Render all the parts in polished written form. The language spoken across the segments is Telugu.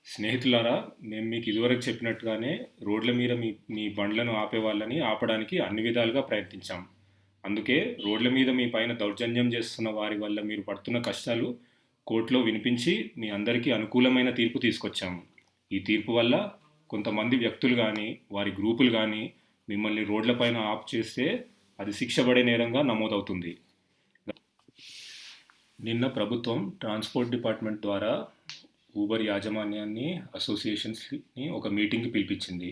స్నేహితులారా, మేము మీకు ఇదివరకు చెప్పినట్టుగానే రోడ్ల మీద మీ మీ బండ్లను ఆపే వాళ్ళని ఆపడానికి అన్ని విధాలుగా ప్రయత్నించాం. అందుకే రోడ్ల మీద మీ పైన దౌర్జన్యం చేస్తున్న వారి వల్ల మీరు పడుతున్న కష్టాలు కోర్టులో వినిపించి మీ అందరికీ అనుకూలమైన తీర్పు తీసుకొచ్చాము. ఈ తీర్పు వల్ల కొంతమంది వ్యక్తులు కానీ వారి గ్రూపులు కానీ మిమ్మల్ని రోడ్లపైన ఆప్ చేస్తే అది శిక్ష పడే నేరంగా నమోదవుతుంది. నిన్న ప్రభుత్వం ట్రాన్స్పోర్ట్ డిపార్ట్మెంట్ ద్వారా ఊబర్ యాజమాన్యాన్ని అసోసియేషన్స్ని ఒక మీటింగ్కి పిలిపించింది.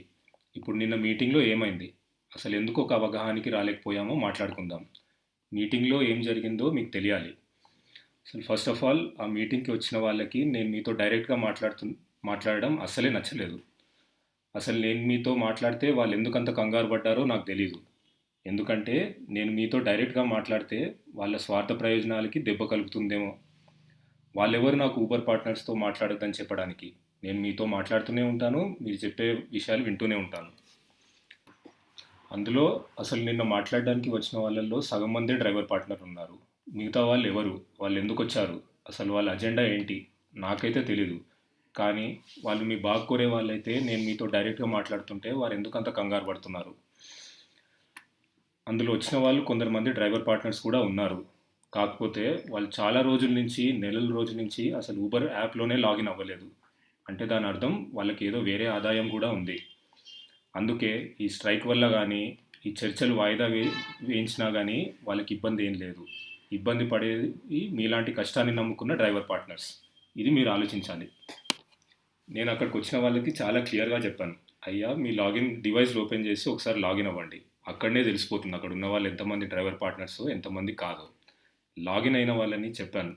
ఇప్పుడు నిన్న మీటింగ్లో ఏమైంది, అసలు ఎందుకు ఒక అవగాహనకి రాలేకపోయామో మాట్లాడుకుందాం. మీటింగ్లో ఏం జరిగిందో మీకు తెలియాలి. అసలు ఫస్ట్ ఆఫ్ ఆల్ ఆ మీటింగ్కి వచ్చిన వాళ్ళకి నేను మీతో డైరెక్ట్గా మాట్లాడడం అస్సలే నచ్చలేదు. అసలు నేను మీతో మాట్లాడితే వాళ్ళు ఎందుకంత కంగారు పడ్డారో నాకు తెలీదు. ఎందుకంటే నేను మీతో డైరెక్ట్గా మాట్లాడితే వాళ్ళ స్వార్థ ప్రయోజనాలకి దెబ్బ కలుగుతుందేమో. వాళ్ళెవరు నాకు ఊబర్ పార్ట్నర్స్తో మాట్లాడొద్దని చెప్పడానికి? నేను మీతో మాట్లాడుతూనే ఉంటాను, మీరు చెప్పే విషయాలు వింటూనే ఉంటాను. అందులో అసలు నిన్న మాట్లాడడానికి వచ్చిన వాళ్ళల్లో సగం మందే డ్రైవర్ పార్ట్నర్ ఉన్నారు. మిగతా వాళ్ళు ఎవరు, వాళ్ళు ఎందుకు వచ్చారు, అసలు వాళ్ళ అజెండా ఏంటి నాకైతే తెలీదు. కానీ వాళ్ళు మీ బాగా కోరే వాళ్ళైతే నేను మీతో డైరెక్ట్గా మాట్లాడుతుంటే వారు ఎందుకు అంత కంగారు పడుతున్నారు? అందులో వచ్చిన వాళ్ళు కొందరు మంది డ్రైవర్ పార్ట్నర్స్ కూడా ఉన్నారు. కాకపోతే వాళ్ళు చాలా రోజుల నుంచి, నెలల రోజుల నుంచి అసలు ఊబర్ యాప్లోనే లాగిన్ అవ్వలేదు. అంటే దాని అర్థం వాళ్ళకి ఏదో వేరే ఆదాయం కూడా ఉంది. అందుకే ఈ స్ట్రైక్ వల్ల కానీ, ఈ చర్చలు వాయిదా వేయించినా కానీ వాళ్ళకి ఇబ్బంది ఏం లేదు. ఇబ్బంది పడేది మీలాంటి కష్టాన్ని నమ్ముకున్న డ్రైవర్ పార్ట్నర్స్. ఇది మీరు ఆలోచించాలి. నేను అక్కడికి వచ్చిన వాళ్ళకి చాలా క్లియర్గా చెప్పాను, అయ్యా మీ లాగిన్ డివైస్ ఓపెన్ చేసి ఒకసారి లాగిన్ అవ్వండి, అక్కడనే తెలిసిపోతుంది అక్కడ ఉన్న వాళ్ళు ఎంతమంది డ్రైవర్ పార్ట్నర్స్ ఎంతమంది కాదు. లాగిన్ అయిన వాళ్ళని చెప్పాను,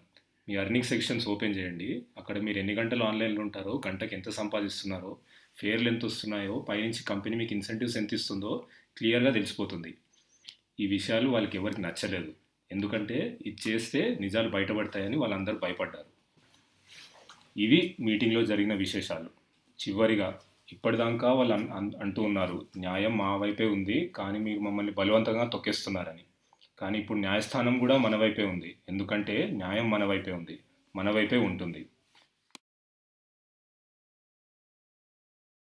మీ అర్నింగ్ సెక్షన్స్ ఓపెన్ చేయండి, అక్కడ మీరు ఎన్ని గంటలు ఆన్లైన్లో ఉంటారో, గంటకి ఎంత సంపాదిస్తున్నారో, ఫేర్లు ఎంత వస్తున్నాయో, పైనుంచి కంపెనీ మీకు ఇన్సెంటివ్స్ ఎంత ఇస్తుందో క్లియర్గా తెలిసిపోతుంది. ఈ విషయాలు వాళ్ళకి ఎవరికి నచ్చలేదు. ఎందుకంటే ఇది చేస్తే నిజాలు బయటపడతాయని వాళ్ళందరూ భయపడ్డారు. ఇవి మీటింగ్లో జరిగిన విశేషాలు. చివరిగా ఇప్పటిదాకా వాళ్ళు అంటూ ఉన్నారు, న్యాయం మా వైపే ఉంది, కానీ మీరు మమ్మల్ని బలవంతంగా తొక్కేస్తున్నారని. కానీ ఇప్పుడు న్యాయస్థానం కూడా మన వైపే ఉంది. ఎందుకంటే న్యాయం మన వైపే ఉంది, మన వైపే ఉంటుంది.